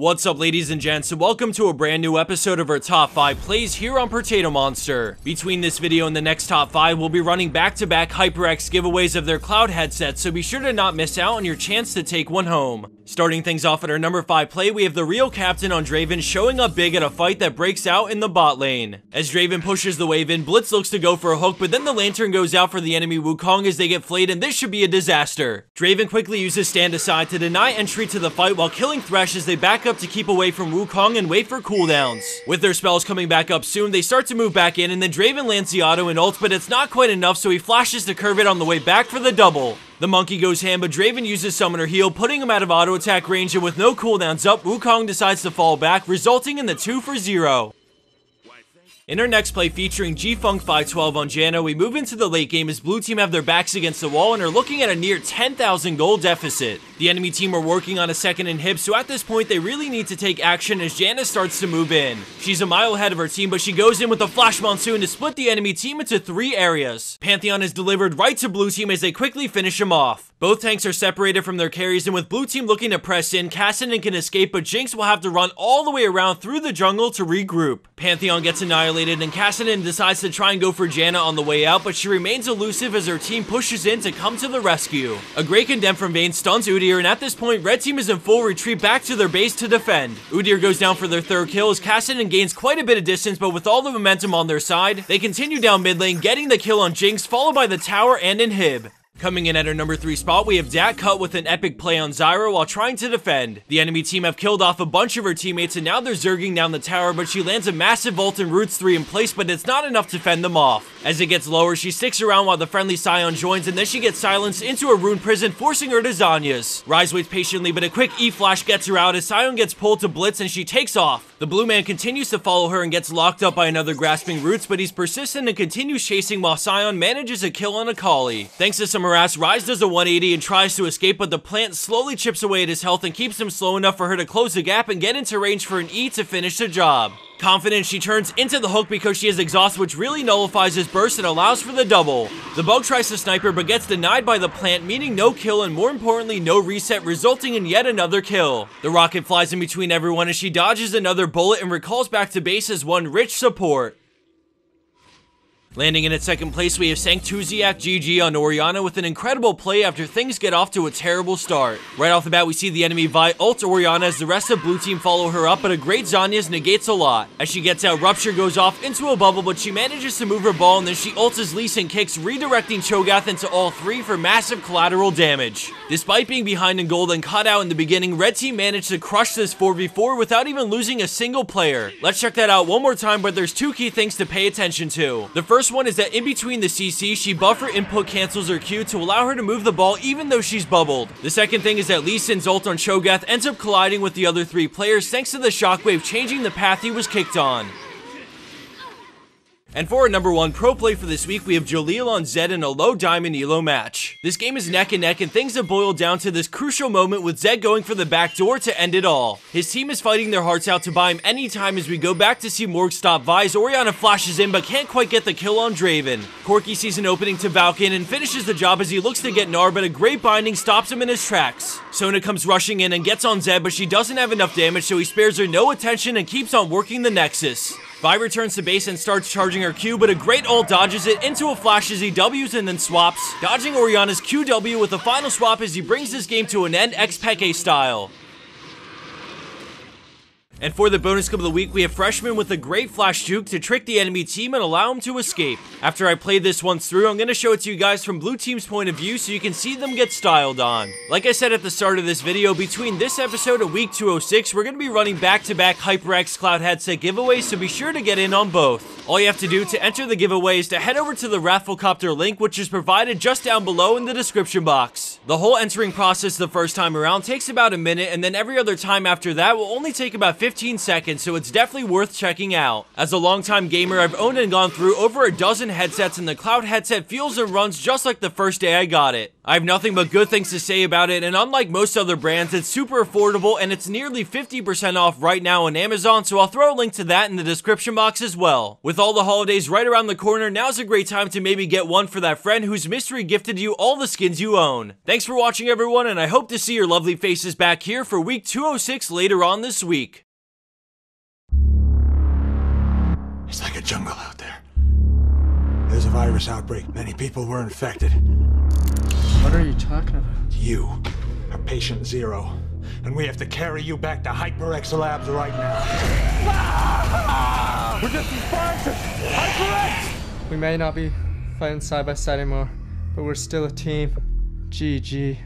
What's up, ladies and gents, and welcome to a brand new episode of our top 5 plays here on Potato Monster. Between this video and the next top 5, we'll be running back-to-back HyperX giveaways of their Cloud headsets, so be sure to not miss out on your chance to take one home. Starting things off at our number 5 play, we have the real captain on Draven showing up big at a fight that breaks out in the bot lane. As Draven pushes the wave in, Blitz looks to go for a hook, but then the lantern goes out for the enemy Wukong as they get flayed, and this should be a disaster. Draven quickly uses stand aside to deny entry to the fight while killing Thresh as they back up to keep away from Wukong and wait for cooldowns. With their spells coming back up soon, they start to move back in, and then Draven lands the auto and ult, but it's not quite enough, so he flashes to curve it on the way back for the double. The monkey goes ham, but Draven uses Summoner Heal, putting him out of auto attack range, and with no cooldowns up, Wukong decides to fall back, resulting in the 2-for-0. In our next play featuring G-Funk 512 on Janna, we move into the late game as blue team have their backs against the wall and are looking at a near 10,000 gold deficit. The enemy team are working on a second inhib, so at this point they really need to take action as Janna starts to move in. She's a mile ahead of her team, but she goes in with a Flash Monsoon to split the enemy team into 3 areas. Pantheon is delivered right to blue team as they quickly finish him off. Both tanks are separated from their carries, and with blue team looking to press in, Kassadin can escape, but Jinx will have to run all the way around through the jungle to regroup. Pantheon gets annihilated, and Kassadin decides to try and go for Janna on the way out, but she remains elusive as her team pushes in to come to the rescue. A great condemn from Vayne stuns Udyr, and at this point, red team is in full retreat back to their base to defend. Udyr goes down for their 3rd kill as Kassadin gains quite a bit of distance, but with all the momentum on their side, they continue down mid lane, getting the kill on Jinx, followed by the tower and inhib. Coming in at our number 3 spot, we have Dat Cut with an epic play on Zyra while trying to defend. The enemy team have killed off a bunch of her teammates and now they're zerging down the tower, but she lands a massive ult and roots 3 in place, but it's not enough to fend them off. As it gets lower, she sticks around while the friendly Sion joins, and then she gets silenced into a rune prison, forcing her to Zhonya's. Ryze waits patiently, but a quick E-flash gets her out as Sion gets pulled to Blitz and she takes off. The blue man continues to follow her and gets locked up by another grasping roots, but he's persistent and continues chasing while Sion manages a kill on Akali. Thanks to some harass, Ryze does a 180 and tries to escape, but the plant slowly chips away at his health and keeps him slow enough for her to close the gap and get into range for an E to finish the job. Confident, she turns into the hook because she is exhausted, which really nullifies his burst and allows for the double. The bug tries to snipe her but gets denied by the plant, meaning no kill and more importantly no reset, resulting in yet another kill. The rocket flies in between everyone as she dodges another bullet and recalls back to base as one rich support. Landing in at 2nd place, we have Sanctusiac GG on Orianna with an incredible play after things get off to a terrible start. Right off the bat, we see the enemy Vi ult Orianna as the rest of blue team follow her up, but a great Zhonya's negates a lot. As she gets out, Rupture goes off into a bubble, but she manages to move her ball, and then she ults as Lee Sin kicks, redirecting Cho'Gath into all 3 for massive collateral damage. Despite being behind in gold and caught out in the beginning, red team managed to crush this 4v4 without even losing a single player. Let's check that out one more time, but there's 2 key things to pay attention to. The first one is that in between the CC, she buffer input cancels her Q to allow her to move the ball even though she's bubbled. The second thing is that Lee Sin's ult on Cho'Gath ends up colliding with the other 3 players thanks to the shockwave changing the path he was kicked on. And for our number 1 pro play for this week, we have Jalil on Zed in a low diamond elo match. This game is neck and neck, and things have boiled down to this crucial moment with Zed going for the back door to end it all. His team is fighting their hearts out to buy him anytime as we go back to see Morg stop Vi. Orianna flashes in but can't quite get the kill on Draven. Corki sees an opening to Valken and finishes the job as he looks to get Gnar, but a great binding stops him in his tracks. Sona comes rushing in and gets on Zed, but she doesn't have enough damage, so he spares her no attention and keeps on working the Nexus. Vi returns to base and starts charging her Q, but a great ult dodges it into a flash as he Ws and then swaps, dodging Orianna's QW with a final swap as he brings this game to an end Xpeke style. And for the bonus clip of the week, we have Freshman with a great flash juke to trick the enemy team and allow him to escape. After I played this once through, I'm going to show it to you guys from blue team's point of view so you can see them get styled on. Like I said at the start of this video, between this episode and week 206, we're going to be running back-to-back HyperX Cloud headset giveaways, so be sure to get in on both. All you have to do to enter the giveaway is to head over to the Rafflecopter link, which is provided just down below in the description box. The whole entering process the first time around takes about a minute, and then every other time after that will only take about 15 seconds, so it's definitely worth checking out. As a longtime gamer, I've owned and gone through over a dozen headsets, and the Cloud headset feels and runs just like the first day I got it. I have nothing but good things to say about it, and unlike most other brands, it's super affordable and it's nearly 50% off right now on Amazon, so I'll throw a link to that in the description box as well. With all the holidays right around the corner, now's a great time to maybe get one for that friend who's mystery gifted you all the skins you own. Thanks for watching, everyone, and I hope to see your lovely faces back here for week 206 later on this week. It's like a jungle out there. There's a virus outbreak. Many people were infected. What are you talking about? You are patient zero, and we have to carry you back to HyperX Labs right now. We're just responsive! HyperX! We may not be fighting side by side anymore, but we're still a team. GG.